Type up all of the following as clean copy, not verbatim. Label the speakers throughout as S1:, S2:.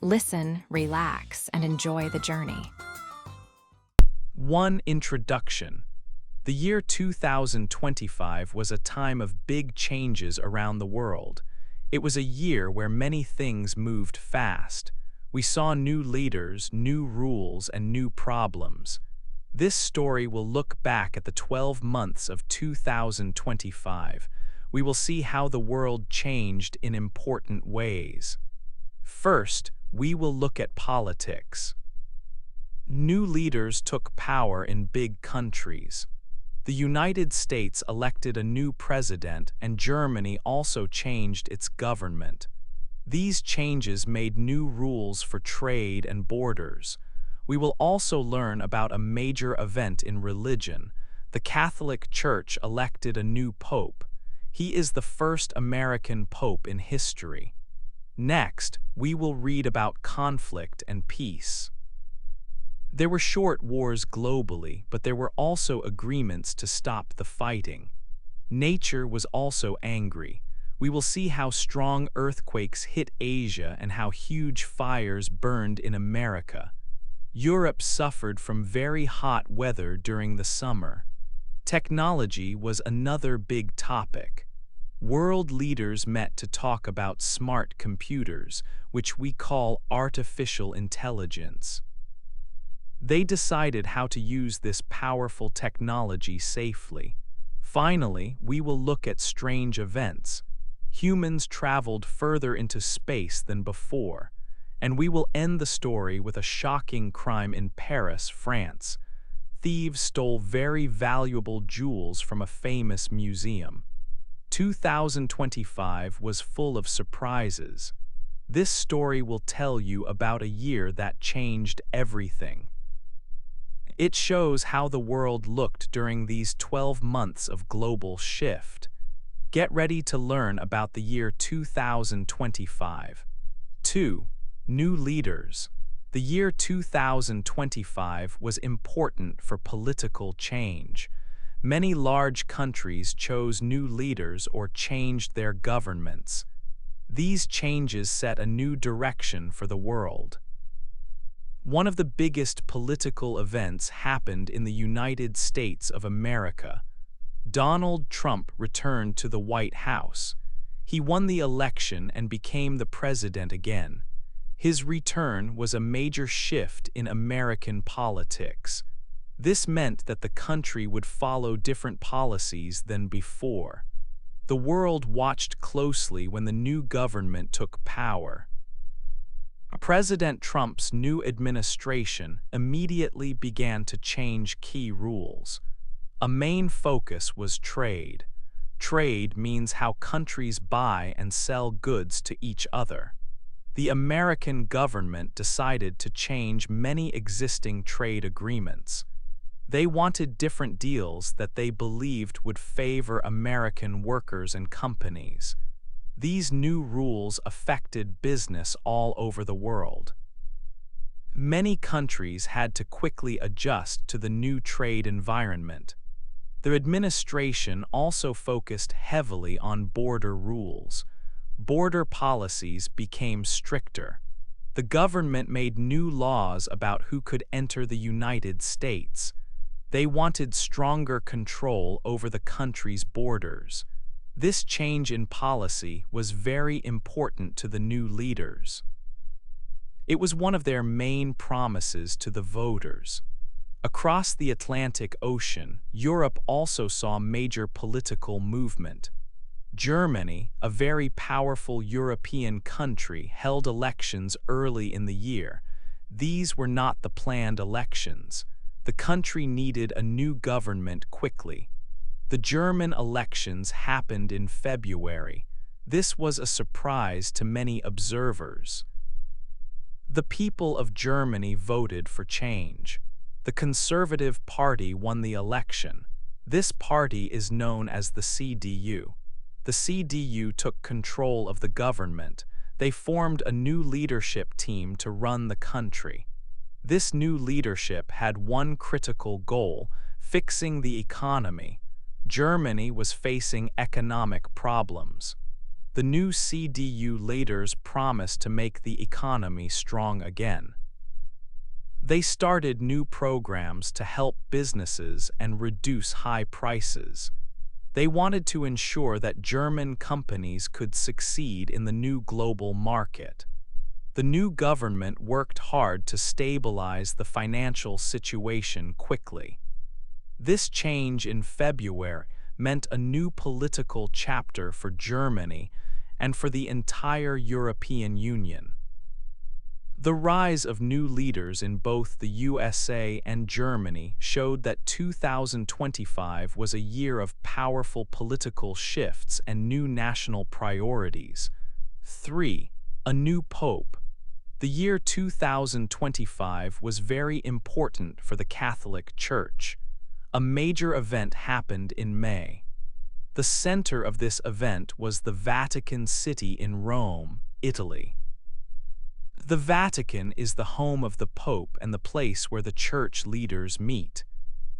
S1: Listen, relax, and enjoy the journey.
S2: 1. Introduction. The year 2025 was a time of big changes around the world. It was a year where many things moved fast. We saw new leaders, new rules, and new problems. This story will look back at the 12 months of 2025. We will see how the world changed in important ways. First, we will look at politics. New leaders took power in big countries. The United States elected a new president, and Germany also changed its government. These changes made new rules for trade and borders. We will also learn about a major event in religion. The Catholic Church elected a new pope. He is the first American pope in history. Next, we will read about conflict and peace. There were short wars globally, but there were also agreements to stop the fighting. Nature was also angry. We will see how strong earthquakes hit Asia and how huge fires burned in America. Europe suffered from very hot weather during the summer. Technology was another big topic. World leaders met to talk about smart computers, which we call artificial intelligence. They decided how to use this powerful technology safely. Finally, we will look at strange events. Humans traveled further into space than before, and we will end the story with a shocking crime in Paris, France. Thieves stole very valuable jewels from a famous museum. 2025 was full of surprises. This story will tell you about a year that changed everything. It shows how the world looked during these 12 months of global shift. Get ready to learn about the year 2025. 2. New leaders. The year 2025 was important for political change. Many large countries chose new leaders or changed their governments. These changes set a new direction for the world. One of the biggest political events happened in the United States of America. Donald Trump returned to the White House. He won the election and became the president again. His return was a major shift in American politics. This meant that the country would follow different policies than before. The world watched closely when the new government took power. President Trump's new administration immediately began to change key rules. A main focus was trade. Trade means how countries buy and sell goods to each other. The American government decided to change many existing trade agreements. They wanted different deals that they believed would favor American workers and companies. These new rules affected business all over the world. Many countries had to quickly adjust to the new trade environment. The administration also focused heavily on border rules. Border policies became stricter. The government made new laws about who could enter the United States. They wanted stronger control over the country's borders. This change in policy was very important to the new leaders. It was one of their main promises to the voters. Across the Atlantic Ocean, Europe also saw major political movement. Germany, a very powerful European country, held elections early in the year. These were not the planned elections. The country needed a new government quickly. The German elections happened in February. This was a surprise to many observers. The people of Germany voted for change. The Conservative Party won the election. This party is known as the CDU. The CDU took control of the government. They formed a new leadership team to run the country. This new leadership had one critical goal: fixing the economy. Germany was facing economic problems. The new CDU leaders promised to make the economy strong again. They started new programs to help businesses and reduce high prices. They wanted to ensure that German companies could succeed in the new global market. The new government worked hard to stabilize the financial situation quickly. This change in February meant a new political chapter for Germany and for the entire European Union. The rise of new leaders in both the USA and Germany showed that 2025 was a year of powerful political shifts and new national priorities. 3. A new pope. The year 2025 was very important for the Catholic Church. A major event happened in May. The center of this event was the Vatican City in Rome, Italy. The Vatican is the home of the Pope and the place where the church leaders meet.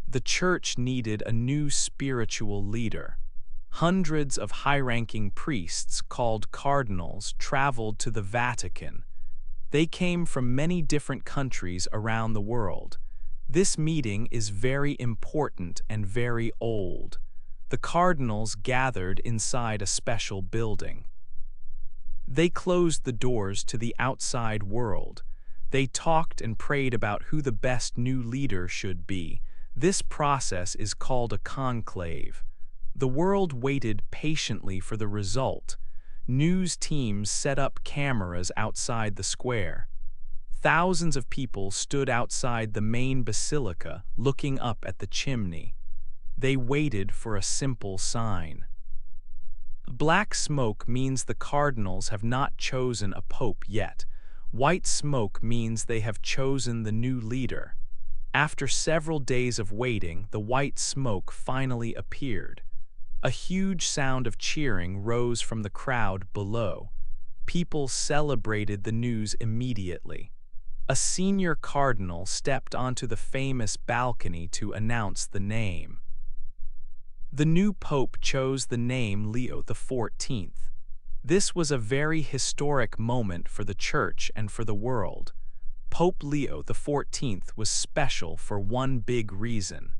S2: The church needed a new spiritual leader. Hundreds of high-ranking priests called cardinals traveled to the Vatican. They came from many different countries around the world. This meeting is very important and very old. The cardinals gathered inside a special building. They closed the doors to the outside world. They talked and prayed about who the best new leader should be. This process is called a conclave. The world waited patiently for the result. News teams set up cameras outside the square. Thousands of people stood outside the main basilica, looking up at the chimney. They waited for a simple sign. Black smoke means the cardinals have not chosen a pope yet. White smoke means they have chosen the new leader. After several days of waiting, the white smoke finally appeared. A huge sound of cheering rose from the crowd below. People celebrated the news immediately. A senior cardinal stepped onto the famous balcony to announce the name. The new pope chose the name Leo XIV. This was a very historic moment for the Church and for the world. Pope Leo XIV was special for one big reason.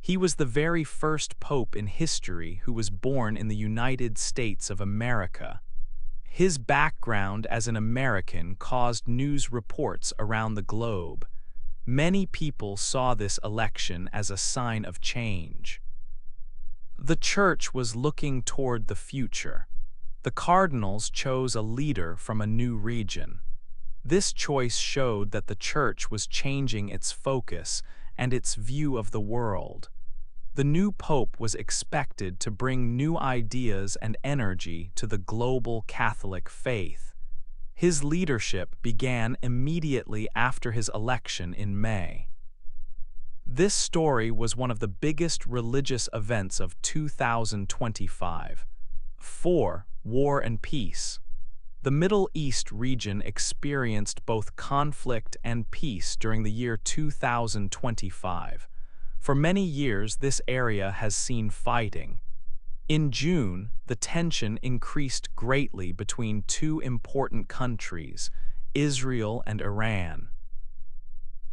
S2: He was the very first pope in history who was born in the United States of America. His background as an American caused news reports around the globe. Many people saw this election as a sign of change. The Church was looking toward the future. The cardinals chose a leader from a new region. This choice showed that the Church was changing its focus and its view of the world. The new pope was expected to bring new ideas and energy to the global Catholic faith. His leadership began immediately after his election in May. This story was one of the biggest religious events of 2025. 4. War and peace. The Middle East region experienced both conflict and peace during the year 2025. For many years, this area has seen fighting. In June, the tension increased greatly between two important countries, Israel and Iran.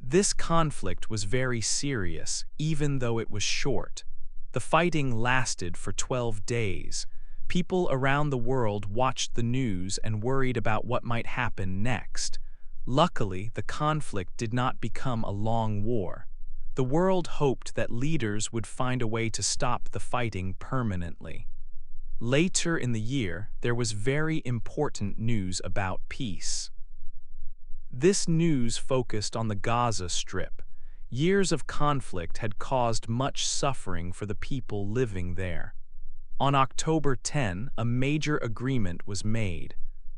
S2: This conflict was very serious, even though it was short. The fighting lasted for 12 days. People around the world watched the news and worried about what might happen next. Luckily, the conflict did not become a long war. The world hoped that leaders would find a way to stop the fighting permanently. Later in the year, there was very important news about peace. This news focused on the Gaza Strip. Years of conflict had caused much suffering for the people living there. On October 10, a major agreement was made.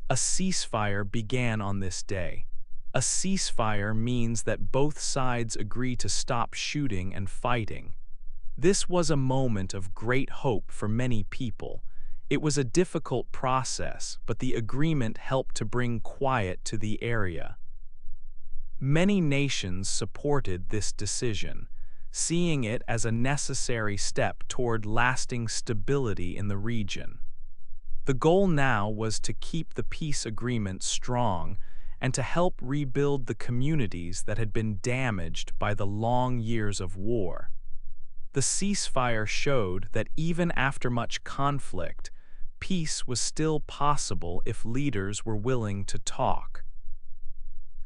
S2: A ceasefire began on this day. A ceasefire means that both sides agree to stop shooting and fighting. This was a moment of great hope for many people. It was a difficult process, but the agreement helped to bring quiet to the area. Many nations supported this decision, seeing it as a necessary step toward lasting stability in the region. The goal now was to keep the peace agreement strong and to help rebuild the communities that had been damaged by the long years of war. The ceasefire showed that even after much conflict, peace was still possible if leaders were willing to talk.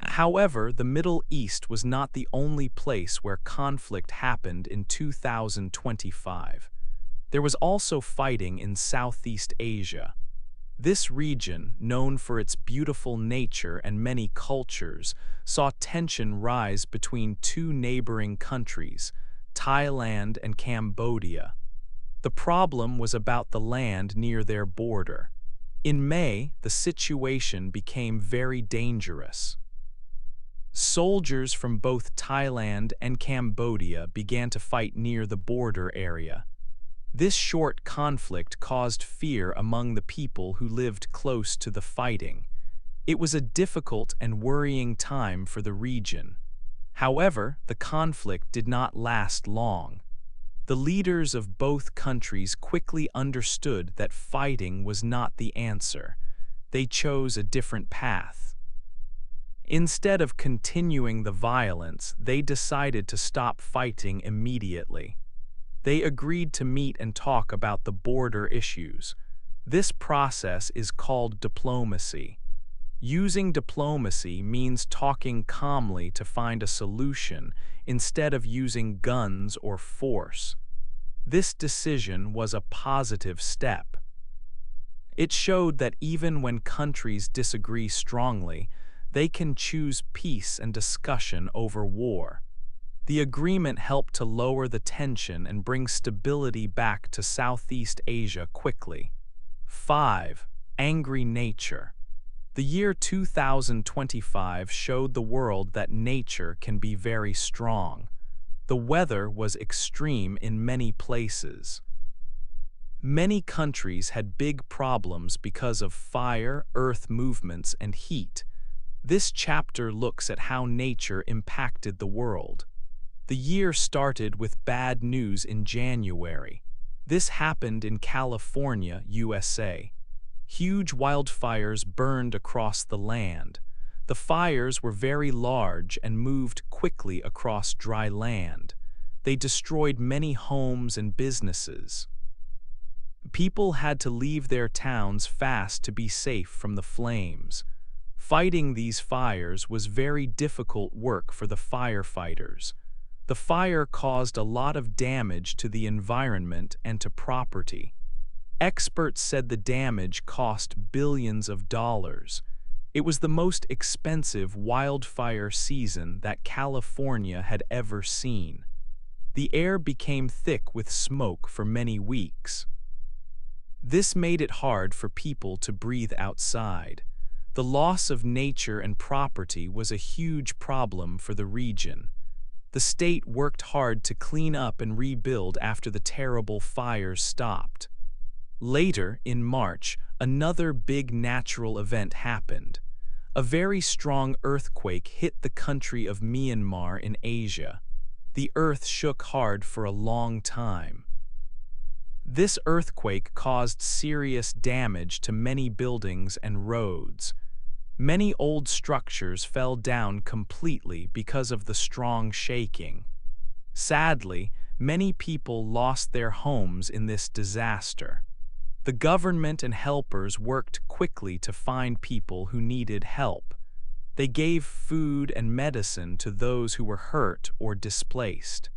S2: However, the Middle East was not the only place where conflict happened in 2025. There was also fighting in Southeast Asia. This region, known for its beautiful nature and many cultures, saw tension rise between two neighboring countries, Thailand and Cambodia. The problem was about the land near their border. In May, the situation became very dangerous. Soldiers from both Thailand and Cambodia began to fight near the border area. This short conflict caused fear among the people who lived close to the fighting. It was a difficult and worrying time for the region. However, the conflict did not last long. The leaders of both countries quickly understood that fighting was not the answer. They chose a different path. Instead of continuing the violence, they decided to stop fighting immediately. They agreed to meet and talk about the border issues. This process is called diplomacy. Using diplomacy means talking calmly to find a solution instead of using guns or force. This decision was a positive step. It showed that even when countries disagree strongly, they can choose peace and discussion over war. The agreement helped to lower the tension and bring stability back to Southeast Asia quickly. 5. Angry nature. The year 2025 showed the world that nature can be very strong. The weather was extreme in many places. Many countries had big problems because of fire, earth movements, and heat. This chapter looks at how nature impacted the world. The year started with bad news in January. This happened in California, USA. Huge wildfires burned across the land. The fires were very large and moved quickly across dry land. They destroyed many homes and businesses. People had to leave their towns fast to be safe from the flames. Fighting these fires was very difficult work for the firefighters. The fire caused a lot of damage to the environment and to property. Experts said the damage cost billions of dollars. It was the most expensive wildfire season that California had ever seen. The air became thick with smoke for many weeks. This made it hard for people to breathe outside. The loss of nature and property was a huge problem for the region. The state worked hard to clean up and rebuild after the terrible fires stopped. Later, in March, another big natural event happened. A very strong earthquake hit the country of Myanmar in Asia. The earth shook hard for a long time. This earthquake caused serious damage to many buildings and roads. Many old structures fell down completely because of the strong shaking. Sadly, many people lost their homes in this disaster. The government and helpers worked quickly to find people who needed help. They gave food and medicine to those who were hurt or displaced.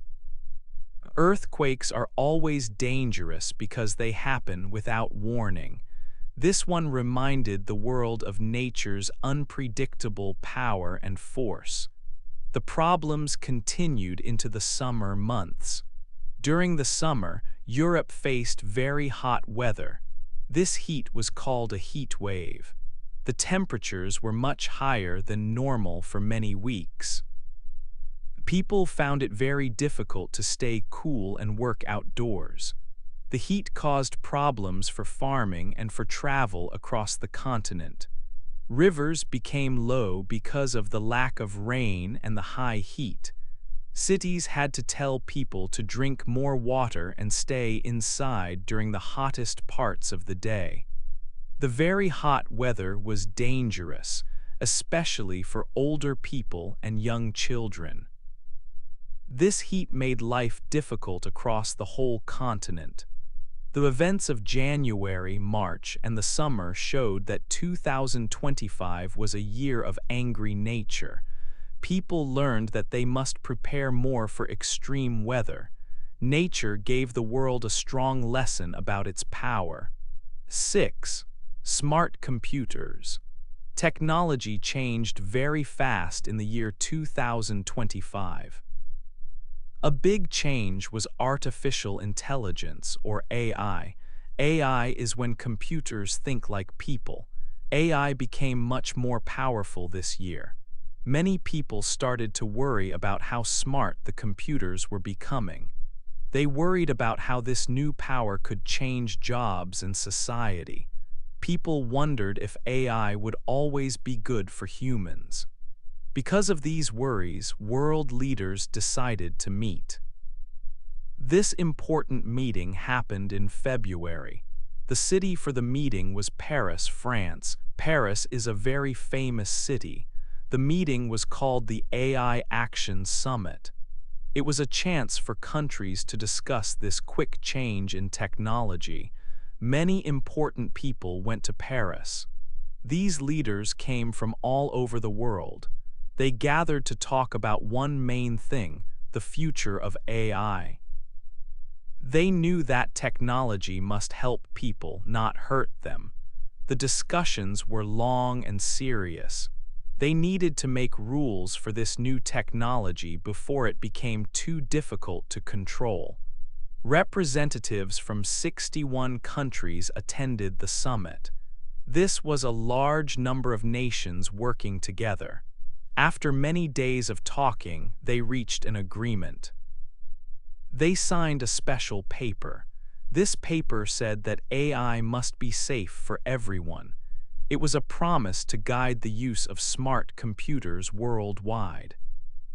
S2: Earthquakes are always dangerous because they happen without warning. This one reminded the world of nature's unpredictable power and force. The problems continued into the summer months. During the summer, Europe faced very hot weather. This heat was called a heat wave. The temperatures were much higher than normal for many weeks. People found it very difficult to stay cool and work outdoors. The heat caused problems for farming and for travel across the continent. Rivers became low because of the lack of rain and the high heat. Cities had to tell people to drink more water and stay inside during the hottest parts of the day. The very hot weather was dangerous, especially for older people and young children. This heat made life difficult across the whole continent. The events of January, March, and the summer showed that 2025 was a year of angry nature. People learned that they must prepare more for extreme weather. Nature gave the world a strong lesson about its power. 6. Smart computers. Technology changed very fast in the year 2025. A big change was artificial intelligence, or AI. AI is when computers think like people. AI became much more powerful this year. Many people started to worry about how smart the computers were becoming. They worried about how this new power could change jobs and society. People wondered if AI would always be good for humans. Because of these worries, world leaders decided to meet. This important meeting happened in February. The city for the meeting was Paris, France. Paris is a very famous city. The meeting was called the AI Action Summit. It was a chance for countries to discuss this quick change in technology. Many important people went to Paris. These leaders came from all over the world. They gathered to talk about one main thing, the future of AI. They knew that technology must help people, not hurt them. The discussions were long and serious. They needed to make rules for this new technology before it became too difficult to control. Representatives from 61 countries attended the summit. This was a large number of nations working together. After many days of talking, they reached an agreement. They signed a special paper. This paper said that AI must be safe for everyone. It was a promise to guide the use of smart computers worldwide.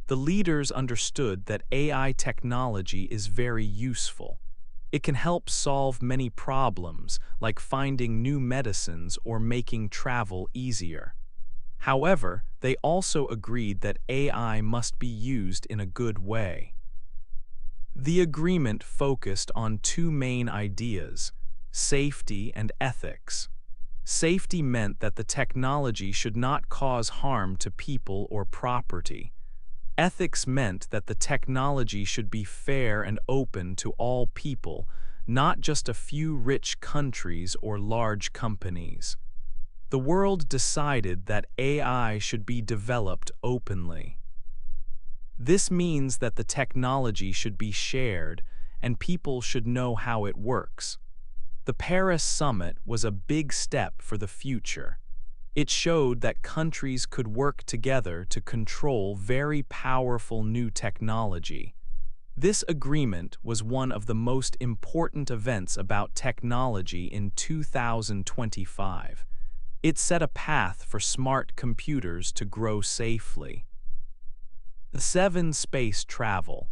S2: The leaders understood that AI technology is very useful. It can help solve many problems, like finding new medicines or making travel easier. However, they also agreed that AI must be used in a good way. The agreement focused on two main ideas: safety and ethics. Safety meant that the technology should not cause harm to people or property. Ethics meant that the technology should be fair and open to all people, not just a few rich countries or large companies. The world decided that AI should be developed openly. This means that the technology should be shared and people should know how it works. The Paris Summit was a big step for the future. It showed that countries could work together to control very powerful new technology. This agreement was one of the most important events about technology in 2025. It set a path for smart computers to grow safely. 7. Space travel.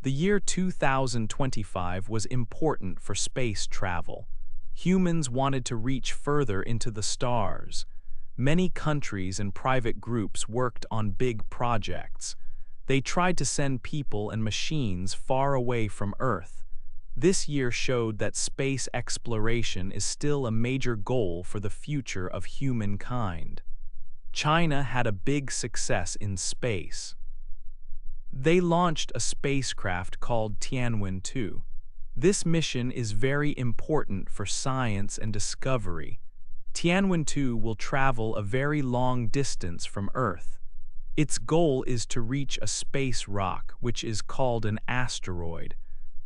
S2: The year 2025 was important for space travel. Humans wanted to reach further into the stars. Many countries and private groups worked on big projects. They tried to send people and machines far away from Earth. This year showed that space exploration is still a major goal for the future of humankind. China had a big success in space. They launched a spacecraft called Tianwen-2. This mission is very important for science and discovery. Tianwen-2 will travel a very long distance from Earth. Its goal is to reach a space rock, which is called an asteroid.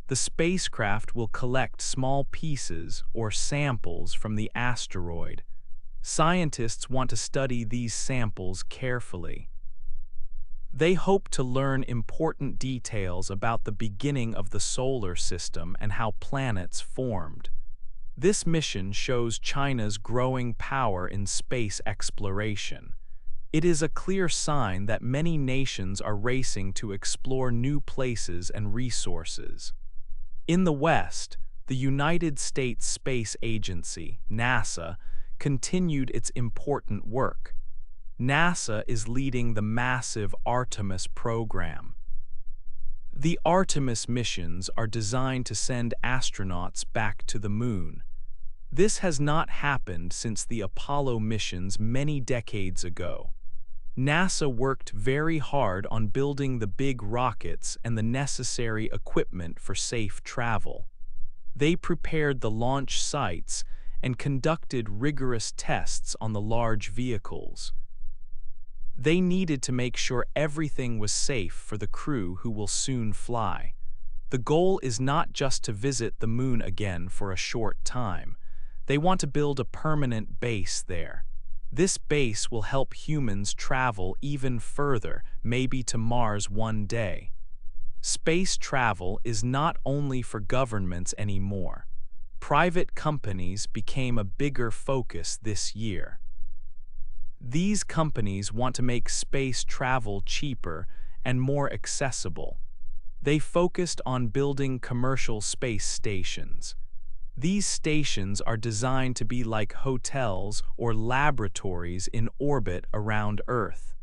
S2: The spacecraft will collect small pieces or samples from the asteroid. Scientists want to study these samples carefully. They hope to learn important details about the beginning of the solar system and how planets formed. This mission shows China's growing power in space exploration. It is a clear sign that many nations are racing to explore new places and resources. In the West, the United States Space Agency, NASA, continued its important work. NASA is leading the massive Artemis program. The Artemis missions are designed to send astronauts back to the moon. This has not happened since the Apollo missions many decades ago. NASA worked very hard on building the big rockets and the necessary equipment for safe travel. They prepared the launch sites and conducted rigorous tests on the large vehicles. They needed to make sure everything was safe for the crew who will soon fly. The goal is not just to visit the moon again for a short time. They want to build a permanent base there. This base will help humans travel even further, maybe to Mars one day. Space travel is not only for governments anymore. Private companies became a bigger focus this year. These companies want to make space travel cheaper and more accessible. They focused on building commercial space stations. These stations are designed to be like hotels or laboratories in orbit around Earth.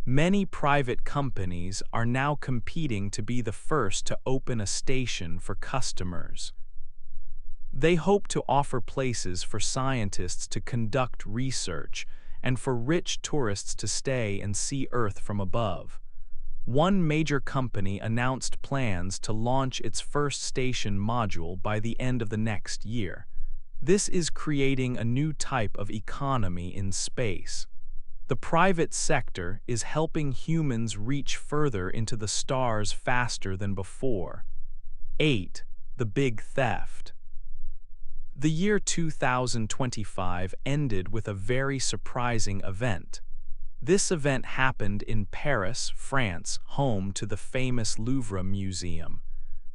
S2: Many private companies are now competing to be the first to open a station for customers. They hope to offer places for scientists to conduct research and for rich tourists to stay and see Earth from above. One major company announced plans to launch its first station module by the end of the next year. This is creating a new type of economy in space. The private sector is helping humans reach further into the stars faster than before. 8. The Big Theft. The year 2025 ended with a very surprising event. This event happened in Paris, France, home to the famous Louvre Museum.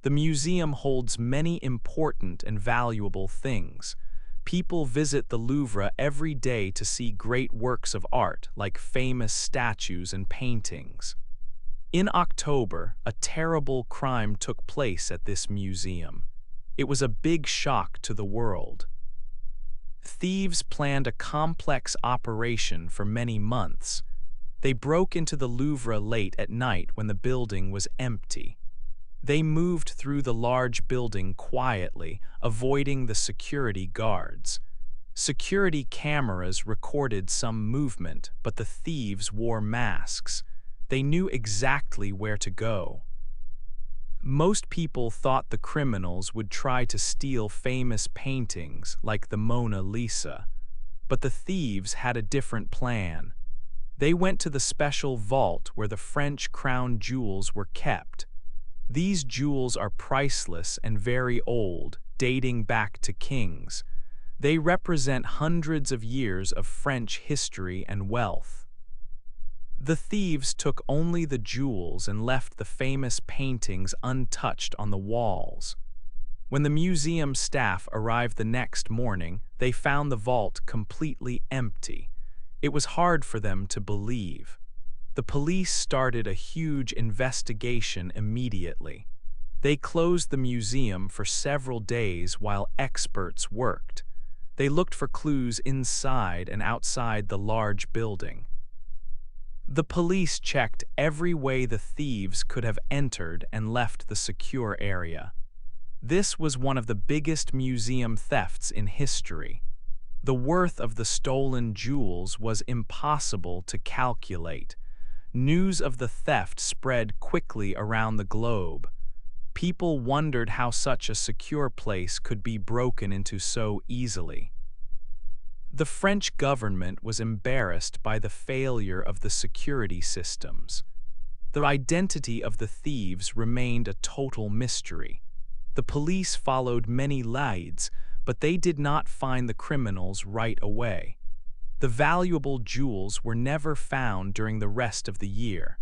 S2: The museum holds many important and valuable things. People visit the Louvre every day to see great works of art like famous statues and paintings. In October, a terrible crime took place at this museum. It was a big shock to the world. Thieves planned a complex operation for many months. They broke into the Louvre late at night when the building was empty. They moved through the large building quietly, avoiding the security guards. Security cameras recorded some movement, but the thieves wore masks. They knew exactly where to go. Most people thought the criminals would try to steal famous paintings like the Mona Lisa, but the thieves had a different plan. They went to the special vault where the French crown jewels were kept. These jewels are priceless and very old, dating back to kings. They represent hundreds of years of French history and wealth. The thieves took only the jewels and left the famous paintings untouched on the walls. When the museum staff arrived the next morning, they found the vault completely empty. It was hard for them to believe. The police started a huge investigation immediately. They closed the museum for several days while experts worked. They looked for clues inside and outside the large building. The police checked every way the thieves could have entered and left the secure area. This was one of the biggest museum thefts in history. The worth of the stolen jewels was impossible to calculate. News of the theft spread quickly around the globe. People wondered how such a secure place could be broken into so easily. The French government was embarrassed by the failure of the security systems. The identity of the thieves remained a total mystery. The police followed many leads, but they did not find the criminals right away. The valuable jewels were never found during the rest of the year.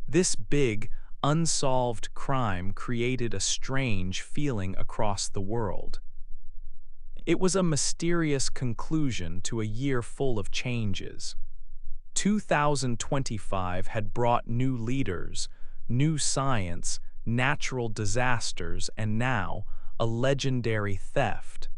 S2: This big, unsolved crime created a strange feeling across the world. It was a mysterious conclusion to a year full of changes. 2025 had brought new leaders, new science, natural disasters, and now a legendary theft.